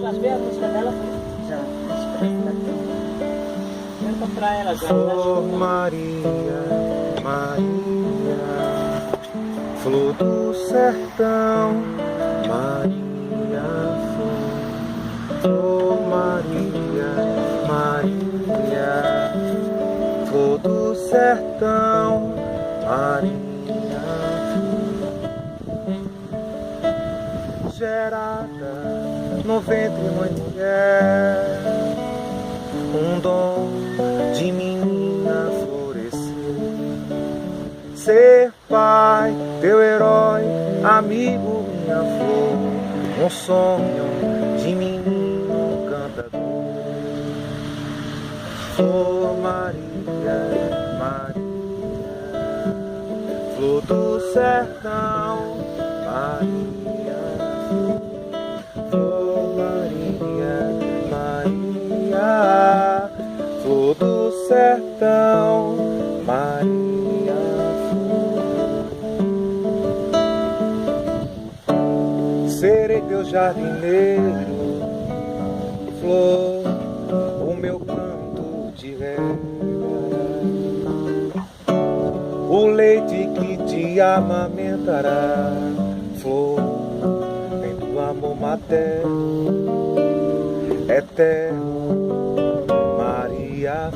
Já vê a música dela? Já. Canta pra ela já. Flor Maria, Maria, flor do sertão, Maria, flor Maria, Maria, flor do sertão, Maria, gerada no ventre, mãe mulher, um dom de menina florescer, ser pai, teu herói, amigo, minha flor, um sonho de menino cantador. Flor Maria, Maria, flor do sertão, Maria, flor Maria, Maria, flor do sertão, Maria, flor. Serei teu jardineiro, flor, o meu canto te rega, o leite que te amamentará, flor, vem do amor materno, eterno, Maria,